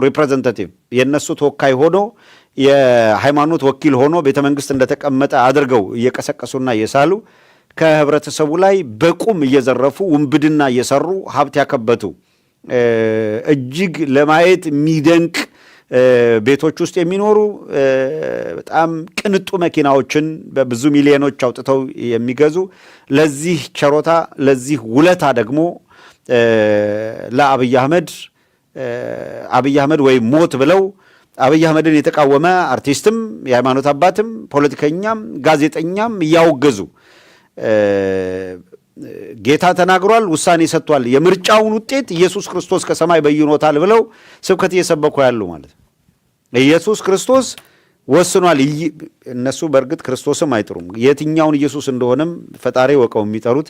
ሪፕሬዘንታቲቭ የነሱ ተወካይ ሆኖ የሃይማኖት ወኪል ሆኖ ቤተመንግስት እንደተቀመጠ አድርገው እየቀሰቀሱና እየሳሉ ከህብረተሰቡ ላይ በቁም እየዘረፉ ውንብድና እየሰሩ ሀብት ያከበቱ እጅግ ለማየት የሚደንቅ ቤቶች ውስጥ የሚኖሩ በጣም ቅንጡ መኪናዎችን በብዙ ሚሊዮኖች አውጥተው የሚገዙ ለዚህ ቸሮታ ለዚህ ውለታ ደግሞ ለአብይ አህመድ ወይ ሞት ብለው አብይ አህመድን የተቃወመ አርቲስትም የሃይማኖት አባትም ፖለቲከኛም ጋዜጠኛም እያወገዙ ጌታ ተናግሯል፣ ውሳኔ ሰጥቷል፣ የምርጫውን ውጤት ኢየሱስ ክርስቶስ ከሰማይ በይኖታል ብለው ስብከት እየሰበኩ ያሉ ማለት ነው። ኢየሱስ ክርስቶስ ወስኗል። እነሱ በእርግጥ ክርስቶስም አይጥሩም። የትኛውን ኢየሱስ እንደሆነም ፈጣሪ ወቀው የሚጠሩት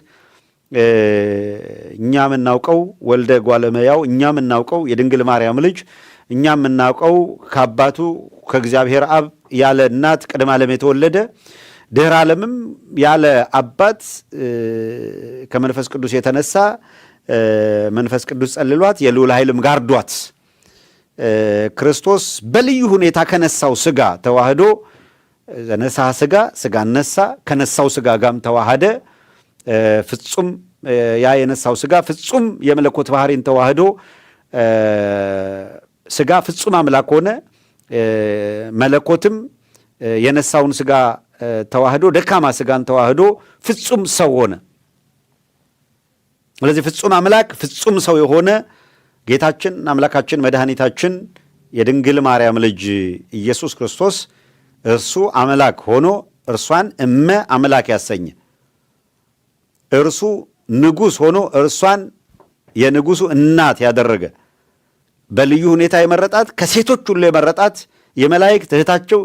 እኛ የምናውቀው ወልደ ጓለመያው፣ እኛ የምናውቀው የድንግል ማርያም ልጅ፣ እኛ የምናውቀው ከአባቱ ከእግዚአብሔር አብ ያለ እናት ቅድመ ዓለም የተወለደ ድህረ ዓለምም ያለ አባት ከመንፈስ ቅዱስ የተነሳ መንፈስ ቅዱስ ጸልሏት የልዑል ኃይልም ጋርዷት ክርስቶስ በልዩ ሁኔታ ከነሳው ስጋ ተዋህዶ ነሳ ስጋ ነሳ ከነሳው ስጋ ጋርም ተዋህደ ፍጹም ያ የነሳው ስጋ ፍጹም የመለኮት ባህሪን ተዋህዶ ስጋ ፍጹም አምላክ ሆነ። መለኮትም የነሳውን ስጋ ተዋህዶ ደካማ ስጋን ተዋህዶ ፍጹም ሰው ሆነ። ስለዚህ ፍጹም አምላክ ፍጹም ሰው የሆነ ጌታችን አምላካችን መድኃኒታችን የድንግል ማርያም ልጅ ኢየሱስ ክርስቶስ እርሱ አምላክ ሆኖ እርሷን እመ አምላክ ያሰኘ፣ እርሱ ንጉሥ ሆኖ እርሷን የንጉሡ እናት ያደረገ፣ በልዩ ሁኔታ የመረጣት ከሴቶች ሁሉ የመረጣት የመላእክት እህታቸው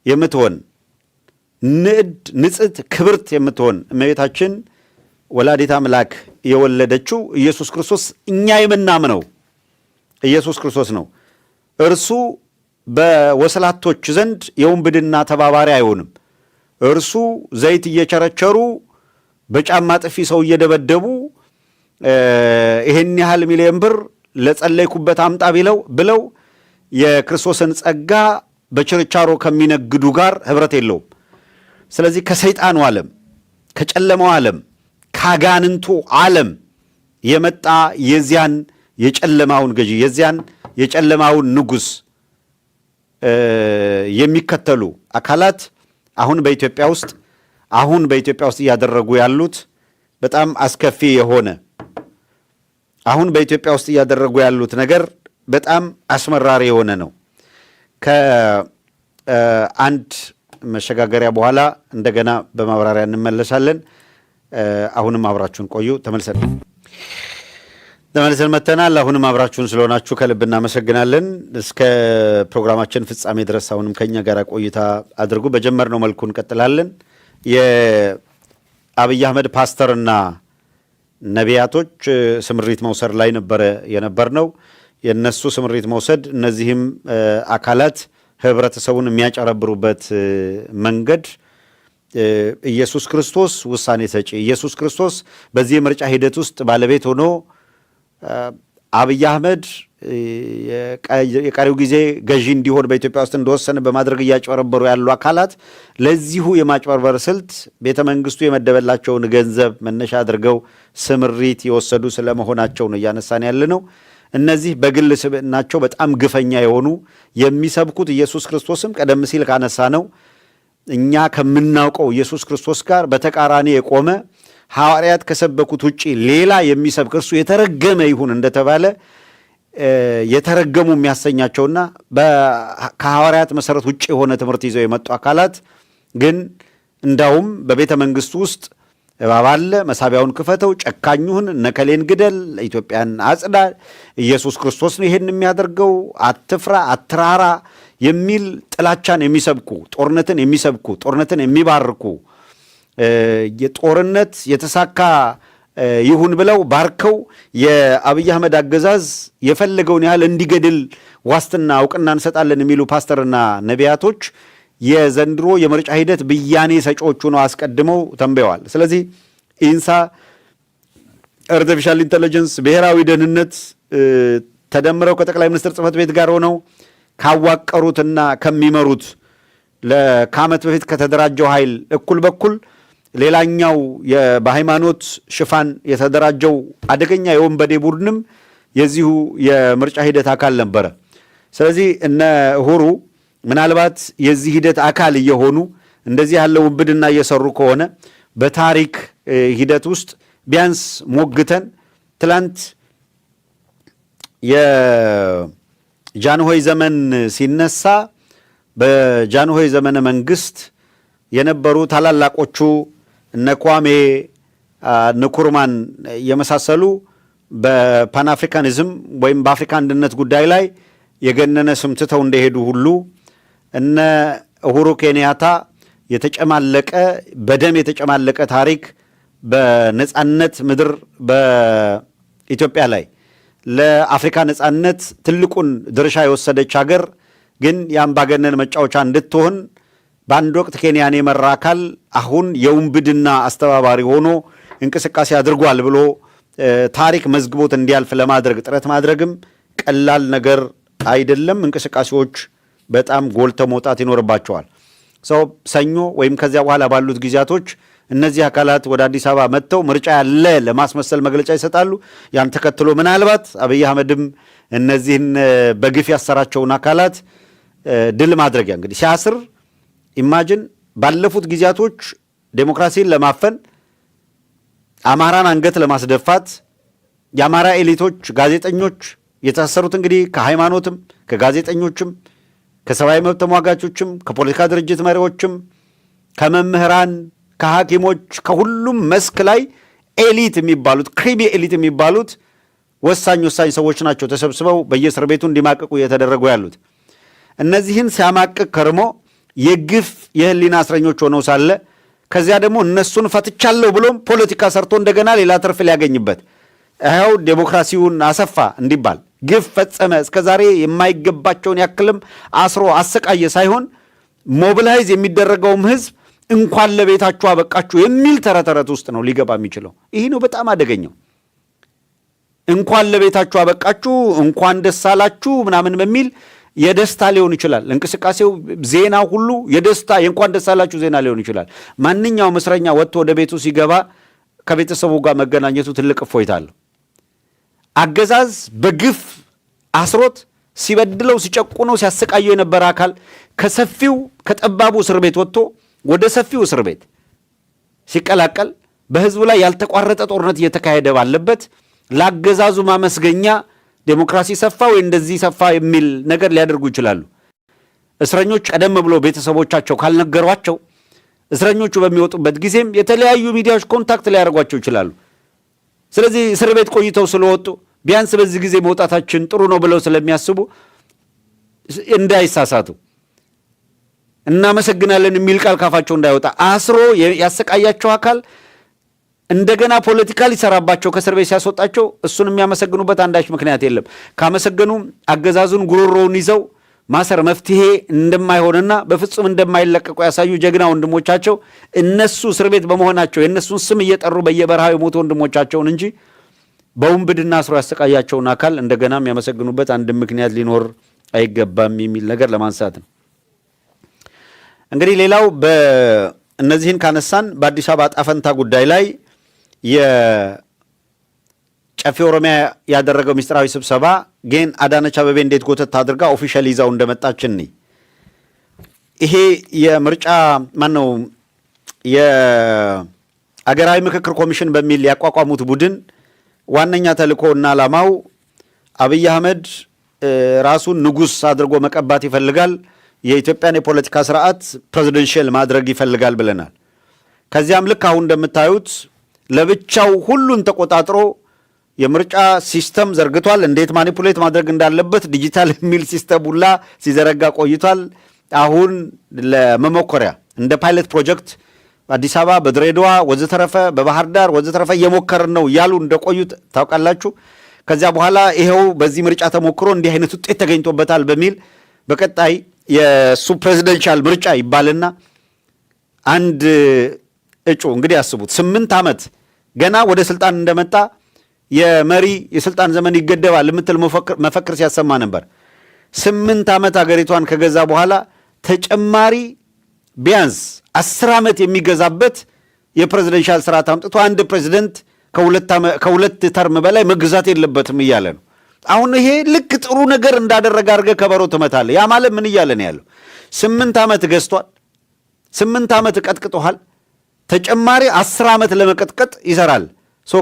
የምትሆን ንጽሕት ክብርት የምትሆን እመቤታችን ወላዲተ አምላክ የወለደችው ኢየሱስ ክርስቶስ እኛ የምናምነው ኢየሱስ ክርስቶስ ነው። እርሱ በወስላቶች ዘንድ የውንብድና ተባባሪ አይሆንም። እርሱ ዘይት እየቸረቸሩ በጫማ ጥፊ ሰው እየደበደቡ ይሄን ያህል ሚሊዮን ብር ለጸለይኩበት አምጣ ብለው የክርስቶስን ጸጋ በችርቻሮ ከሚነግዱ ጋር ህብረት የለውም። ስለዚህ ከሰይጣኑ ዓለም ከጨለማው ዓለም ካጋንንቱ ዓለም የመጣ የዚያን የጨለማውን ገዢ የዚያን የጨለማውን ንጉሥ የሚከተሉ አካላት አሁን በኢትዮጵያ ውስጥ እያደረጉ ያሉት በጣም አስከፊ የሆነ አሁን በኢትዮጵያ ውስጥ እያደረጉ ያሉት ነገር በጣም አስመራሪ የሆነ ነው። ከአንድ መሸጋገሪያ በኋላ እንደገና በማብራሪያ እንመለሳለን። አሁንም አብራችሁን ቆዩ። ተመልሰን መተናል። አሁንም አብራችሁን ስለሆናችሁ ከልብ እናመሰግናለን። እስከ ፕሮግራማችን ፍጻሜ ድረስ አሁንም ከኛ ጋር ቆይታ አድርጉ። በጀመርነው መልኩ እንቀጥላለን። የአብይ አህመድ ፓስተርና ነቢያቶች ስምሪት መውሰድ ላይ የነበርነው የነሱ ስምሪት መውሰድ እነዚህም አካላት ህብረተሰቡን የሚያጨረብሩበት መንገድ ኢየሱስ ክርስቶስ ውሳኔ ሰጪ፣ ኢየሱስ ክርስቶስ በዚህ የምርጫ ሂደት ውስጥ ባለቤት ሆኖ አብይ አህመድ የቀሪው ጊዜ ገዢ እንዲሆን በኢትዮጵያ ውስጥ እንደወሰነ በማድረግ እያጨረበሩ ያሉ አካላት ለዚሁ የማጭበርበር ስልት ቤተ መንግስቱ የመደበላቸውን ገንዘብ መነሻ አድርገው ስምሪት የወሰዱ ስለመሆናቸው ነው እያነሳን ያለ ነው። እነዚህ በግል ስብዕናቸው በጣም ግፈኛ የሆኑ የሚሰብኩት ኢየሱስ ክርስቶስም ቀደም ሲል ካነሳ ነው እኛ ከምናውቀው ኢየሱስ ክርስቶስ ጋር በተቃራኒ የቆመ ሐዋርያት ከሰበኩት ውጪ ሌላ የሚሰብክ እርሱ የተረገመ ይሁን እንደተባለ የተረገሙ የሚያሰኛቸውና ከሐዋርያት መሰረት ውጪ የሆነ ትምህርት ይዘው የመጡ አካላት ግን እንዳውም በቤተ መንግስቱ ውስጥ እባብ አለ፣ መሳቢያውን ክፈተው፣ ጨካኙን ነከሌን ግደል፣ ኢትዮጵያን አጽዳ፣ ኢየሱስ ክርስቶስ ነው ይሄን የሚያደርገው፣ አትፍራ፣ አትራራ የሚል ጥላቻን የሚሰብኩ ጦርነትን የሚባርኩ የጦርነት የተሳካ ይሁን ብለው ባርከው የአብይ አህመድ አገዛዝ የፈለገውን ያህል እንዲገድል ዋስትና እውቅና እንሰጣለን የሚሉ ፓስተርና ነቢያቶች የዘንድሮ የምርጫ ሂደት ብያኔ ሰጪዎቹ ነው አስቀድመው ተንበየዋል። ስለዚህ ኢንሳ፣ አርቲፊሻል ኢንተለጀንስ፣ ብሔራዊ ደህንነት ተደምረው ከጠቅላይ ሚኒስትር ጽሕፈት ቤት ጋር ሆነው ካዋቀሩትና ከሚመሩት ከዓመት በፊት ከተደራጀው ኃይል እኩል በኩል ሌላኛው በሃይማኖት ሽፋን የተደራጀው አደገኛ የወንበዴ ቡድንም የዚሁ የምርጫ ሂደት አካል ነበረ። ስለዚህ እነ እሁሩ ምናልባት የዚህ ሂደት አካል እየሆኑ እንደዚህ ያለ ውንብድና እየሰሩ ከሆነ በታሪክ ሂደት ውስጥ ቢያንስ ሞግተን ትላንት የጃንሆይ ዘመን ሲነሳ በጃንሆይ ዘመነ መንግስት የነበሩ ታላላቆቹ እነ ኳሜ ንኩርማን የመሳሰሉ በፓንአፍሪካኒዝም ወይም በአፍሪካ አንድነት ጉዳይ ላይ የገነነ ስም ትተው እንደሄዱ ሁሉ እነ ኡሁሩ ኬንያታ የተጨማለቀ በደም የተጨማለቀ ታሪክ በነጻነት ምድር በኢትዮጵያ ላይ ለአፍሪካ ነጻነት ትልቁን ድርሻ የወሰደች ሀገር ግን የአምባገነን መጫወቻ እንድትሆን በአንድ ወቅት ኬንያን የመራ አካል አሁን የውንብድና አስተባባሪ ሆኖ እንቅስቃሴ አድርጓል ብሎ ታሪክ መዝግቦት እንዲያልፍ ለማድረግ ጥረት ማድረግም ቀላል ነገር አይደለም። እንቅስቃሴዎች በጣም ጎልተው መውጣት ይኖርባቸዋል። ሰኞ ወይም ከዚያ በኋላ ባሉት ጊዜያቶች እነዚህ አካላት ወደ አዲስ አበባ መጥተው ምርጫ ያለ ለማስመሰል መግለጫ ይሰጣሉ። ያን ተከትሎ ምናልባት አብይ አህመድም እነዚህን በግፍ ያሰራቸውን አካላት ድል ማድረጊያ እንግዲህ ሲያስር ኢማጂን ባለፉት ጊዜያቶች ዴሞክራሲን ለማፈን አማራን አንገት ለማስደፋት የአማራ ኤሊቶች ጋዜጠኞች የታሰሩት እንግዲህ ከሃይማኖትም ከጋዜጠኞችም ከሰብአዊ መብት ተሟጋቾችም ከፖለቲካ ድርጅት መሪዎችም ከመምህራን ከሐኪሞች ከሁሉም መስክ ላይ ኤሊት የሚባሉት ክሪሚ ኤሊት የሚባሉት ወሳኝ ሰዎች ናቸው ተሰብስበው በየእስር ቤቱ እንዲማቀቁ እየተደረጉ ያሉት። እነዚህን ሲያማቅቅ ከርሞ የግፍ የህሊና እስረኞች ሆነው ሳለ ከዚያ ደግሞ እነሱን ፈትቻለሁ ብሎም ፖለቲካ ሰርቶ እንደገና ሌላ ትርፍ ሊያገኝበት ይኸው ዴሞክራሲውን አሰፋ እንዲባል ግፍ ፈጸመ እስከዛሬ የማይገባቸውን ያክልም አስሮ አሰቃየ ሳይሆን ሞቢላይዝ የሚደረገውም ህዝብ እንኳን ለቤታችሁ አበቃችሁ የሚል ተረተረት ውስጥ ነው ሊገባ የሚችለው። ይህ ነው በጣም አደገኛው። እንኳን ለቤታችሁ አበቃችሁ እንኳን ደስ አላችሁ ምናምን በሚል የደስታ ሊሆን ይችላል እንቅስቃሴው፣ ዜና ሁሉ የደስታ የእንኳን ደስ አላችሁ ዜና ሊሆን ይችላል። ማንኛውም እስረኛ ወጥቶ ወደ ቤቱ ሲገባ ከቤተሰቡ ጋር መገናኘቱ ትልቅ እፎይታ አለው። አገዛዝ በግፍ አስሮት ሲበድለው ሲጨቁነው ሲያሰቃየው የነበረ አካል ከሰፊው ከጠባቡ እስር ቤት ወጥቶ ወደ ሰፊው እስር ቤት ሲቀላቀል በህዝቡ ላይ ያልተቋረጠ ጦርነት እየተካሄደ ባለበት ለአገዛዙ ማመስገኛ ዴሞክራሲ ሰፋ ወይ እንደዚህ ሰፋ የሚል ነገር ሊያደርጉ ይችላሉ። እስረኞች ቀደም ብሎ ቤተሰቦቻቸው ካልነገሯቸው እስረኞቹ በሚወጡበት ጊዜም የተለያዩ ሚዲያዎች ኮንታክት ሊያደርጓቸው ይችላሉ። ስለዚህ እስር ቤት ቆይተው ስለወጡ ቢያንስ በዚህ ጊዜ መውጣታችን ጥሩ ነው ብለው ስለሚያስቡ እንዳይሳሳቱ እናመሰግናለን የሚል ቃል ካፋቸው እንዳይወጣ አስሮ ያሰቃያቸው አካል እንደገና ፖለቲካ ሊሰራባቸው ከእስር ቤት ሲያስወጣቸው እሱን የሚያመሰግኑበት አንዳች ምክንያት የለም። ካመሰገኑ አገዛዙን ጉሮሮውን ይዘው ማሰር መፍትሄ እንደማይሆንና በፍጹም እንደማይለቀቁ ያሳዩ ጀግና ወንድሞቻቸው እነሱ እስር ቤት በመሆናቸው የእነሱን ስም እየጠሩ በየበረሃው የሞቱ ወንድሞቻቸውን እንጂ በውንብድና አስሮ ያሰቃያቸውን አካል እንደገና የሚያመሰግኑበት አንድ ምክንያት ሊኖር አይገባም የሚል ነገር ለማንሳት ነው። እንግዲህ ሌላው በእነዚህን ካነሳን በአዲስ አበባ ጣፈንታ ጉዳይ ላይ የጨፌ ኦሮሚያ ያደረገው ሚስጥራዊ ስብሰባ ግን አዳነች አበቤ እንዴት ጎተት አድርጋ ኦፊሻል ይዛው እንደመጣችን ይሄ የምርጫ ማነው የአገራዊ ምክክር ኮሚሽን በሚል ያቋቋሙት ቡድን ዋነኛ ተልእኮና ዓላማው አብይ አህመድ ራሱን ንጉስ አድርጎ መቀባት ይፈልጋል። የኢትዮጵያን የፖለቲካ ስርዓት ፕሬዚደንሻል ማድረግ ይፈልጋል ብለናል። ከዚያም ልክ አሁን እንደምታዩት ለብቻው ሁሉን ተቆጣጥሮ የምርጫ ሲስተም ዘርግቷል። እንዴት ማኒፑሌት ማድረግ እንዳለበት ዲጂታል የሚል ሲስተም ሁላ ሲዘረጋ ቆይቷል። አሁን ለመሞከሪያ እንደ ፓይለት ፕሮጀክት በአዲስ አበባ በድሬዳዋ ወዘተረፈ በባህር ዳር ወዘተረፈ እየሞከርን ነው ያሉ እንደቆዩት ታውቃላችሁ። ከዚያ በኋላ ይሄው በዚህ ምርጫ ተሞክሮ እንዲህ አይነት ውጤት ተገኝቶበታል በሚል በቀጣይ የሱ ፕሬዚደንሻል ምርጫ ይባልና አንድ እጩ እንግዲህ ያስቡት 8 ዓመት ገና ወደ ስልጣን እንደመጣ የመሪ የስልጣን ዘመን ይገደባል የምትል መፈክር ሲያሰማ ነበር። 8 ዓመት አገሪቷን ከገዛ በኋላ ተጨማሪ ቢያንስ 10 ዓመት የሚገዛበት የፕሬዝደንሻል ስርዓት አምጥቶ አንድ ፕሬዝደንት ከሁለት ተርም በላይ መግዛት የለበትም እያለ ነው። አሁን ይሄ ልክ ጥሩ ነገር እንዳደረገ አድርገህ ከበሮ ትመታለህ። ያ ማለት ምን እያለ ነው ያለው? 8 ዓመት ገዝቷል፣ 8 ዓመት ቀጥቅጦሃል፣ ተጨማሪ 10 ዓመት ለመቀጥቀጥ ይሰራል።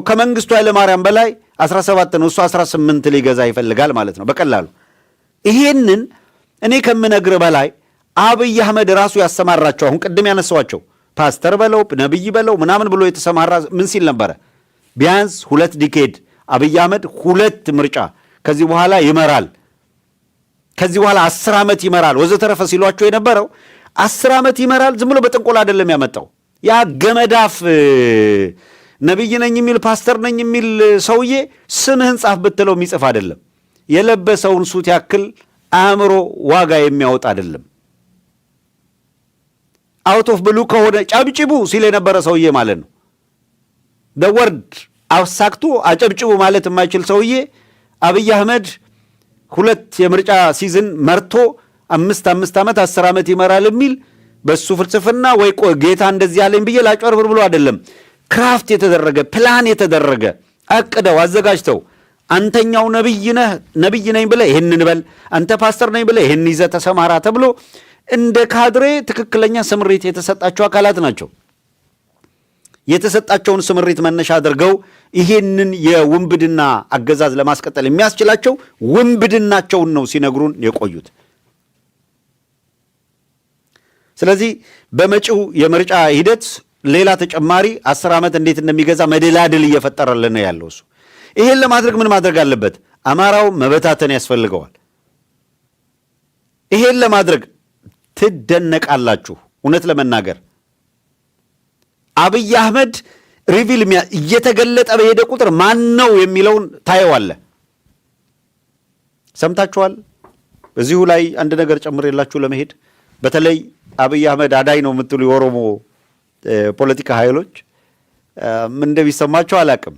ከመንግስቱ ኃይለማርያም በላይ 17 ነው፣ እሱ 18 ሊገዛ ይፈልጋል ማለት ነው በቀላሉ። ይሄንን እኔ ከምነግርህ በላይ አብይ አህመድ ራሱ ያሰማራቸው አሁን ቅድም ያነሳዋቸው ፓስተር በለው ነብይ በለው ምናምን ብሎ የተሰማራ ምን ሲል ነበረ? ቢያንስ 2 ዲኬድ አብይ አህመድ 2 ምርጫ ከዚህ በኋላ ይመራል፣ ከዚህ በኋላ 10 ዓመት ይመራል ወዘተረፈ ሲሏቸው የነበረው 10 ዓመት ይመራል ዝም ብሎ በጥንቆላ አይደለም ያመጣው። ያ ገመዳፍ ነብይ ነኝ የሚል ፓስተር ነኝ የሚል ሰውዬ ስምህን ጻፍ ብትለው የሚጽፍ አይደለም። የለበሰውን ሱት ያክል አእምሮ ዋጋ የሚያወጣ አይደለም። አውት ኦፍ ብሉ ከሆነ ጨብጭቡ ሲል የነበረ ሰውዬ ማለት ነው። ወርድ አሳክቱ አጨብጭቡ ማለት የማይችል ሰውዬ አብይ አህመድ 2 የምርጫ ሲዝን መርቶ 5 ዓመት 10 ዓመት ይመራል የሚል በሱ ፍልስፍና ወይ ጌታ እንደዚህ ያለኝ ብዬ ላጭበርብር ብሎ አይደለም። ክራፍት የተደረገ ፕላን የተደረገ አቅደው አዘጋጅተው አንተኛው ነብይ ነኝ ብለህ ይሄንን በል፣ አንተ ፓስተር ነኝ ብለህ ይሄን ይዘህ ተሰማራ ተብሎ እንደ ካድሬ ትክክለኛ ስምሪት የተሰጣቸው አካላት ናቸው። የተሰጣቸውን ስምሪት መነሻ አድርገው ይሄንን የውንብድና አገዛዝ ለማስቀጠል የሚያስችላቸው ውንብድናቸውን ነው ሲነግሩን የቆዩት። ስለዚህ በመጪው የምርጫ ሂደት ሌላ ተጨማሪ 10 ዓመት እንዴት እንደሚገዛ መደላድል እየፈጠረልን ነው ያለው እሱ። ይሄን ለማድረግ ምን ማድረግ አለበት? አማራው መበታተን ያስፈልገዋል። ይሄን ለማድረግ ትደነቃላችሁ። እውነት ለመናገር አብይ አህመድ ሪቪል እየተገለጠ በሄደ ቁጥር ማን ነው የሚለውን ታየዋለ። ሰምታችኋል። እዚሁ ላይ አንድ ነገር ጨምሬላችሁ ለመሄድ በተለይ አብይ አህመድ አዳይ ነው የምትሉ የኦሮሞ ፖለቲካ ኃይሎች ምን እንደሚሰማቸው አላቅም።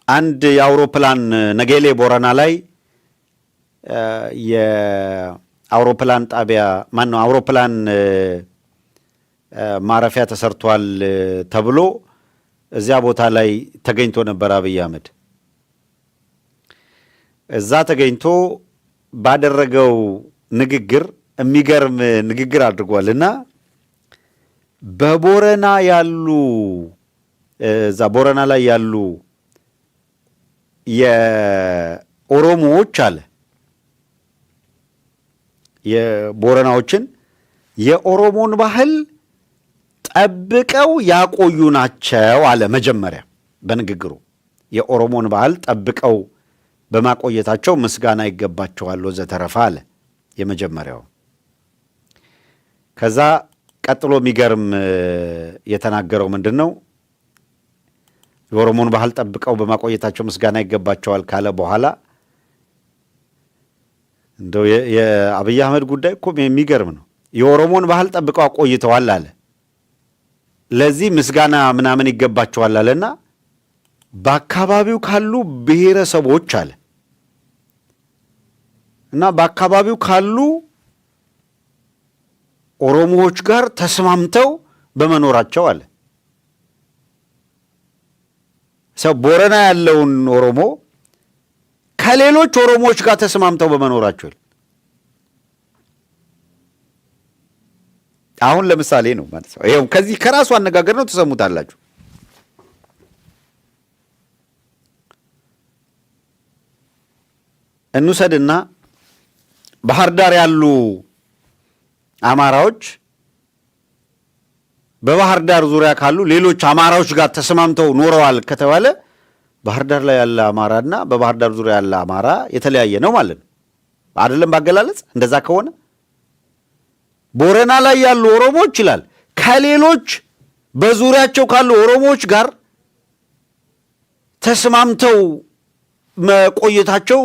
አንድ የአውሮፕላን ነገሌ ቦረና ላይ የአውሮፕላን ጣቢያ ማነው አውሮፕላን ማረፊያ ተሰርቷል ተብሎ እዚያ ቦታ ላይ ተገኝቶ ነበር አብይ አህመድ። እዛ ተገኝቶ ባደረገው ንግግር የሚገርም ንግግር አድርጓልና በቦረና ያሉ እዛ ቦረና ላይ ያሉ የኦሮሞዎች አለ የቦረናዎችን የኦሮሞን ባህል ጠብቀው ያቆዩ ናቸው አለ። መጀመሪያ በንግግሩ የኦሮሞን ባህል ጠብቀው በማቆየታቸው ምስጋና ይገባቸዋል ወዘተረፈ አለ የመጀመሪያው። ከዛ ቀጥሎ የሚገርም የተናገረው ምንድን ነው? የኦሮሞን ባህል ጠብቀው በማቆየታቸው ምስጋና ይገባቸዋል ካለ በኋላ እንደው የአብይ አህመድ ጉዳይ እኮ የሚገርም ነው። የኦሮሞን ባህል ጠብቀው አቆይተዋል አለ። ለዚህ ምስጋና ምናምን ይገባቸዋል አለና በአካባቢው ካሉ ብሔረሰቦች አለ እና በአካባቢው ካሉ ኦሮሞዎች ጋር ተስማምተው በመኖራቸው አለ። ሰው ቦረና ያለውን ኦሮሞ ከሌሎች ኦሮሞዎች ጋር ተስማምተው በመኖራቸው አሁን ለምሳሌ ነው ማለት ነው። ይሄው ከዚህ ከራሱ አነጋገር ነው ተሰሙታላችሁ። እንውሰድና ባህር ዳር ያሉ አማራዎች በባህር ዳር ዙሪያ ካሉ ሌሎች አማራዎች ጋር ተስማምተው ኖረዋል ከተባለ ባህር ዳር ላይ ያለ አማራና በባህር ዳር ዙሪያ ያለ አማራ የተለያየ ነው ማለት ነው አይደለም? ባገላለጽ እንደዛ ከሆነ ቦረና ላይ ያሉ ኦሮሞዎች ይላል ከሌሎች በዙሪያቸው ካሉ ኦሮሞዎች ጋር ተስማምተው መቆየታቸው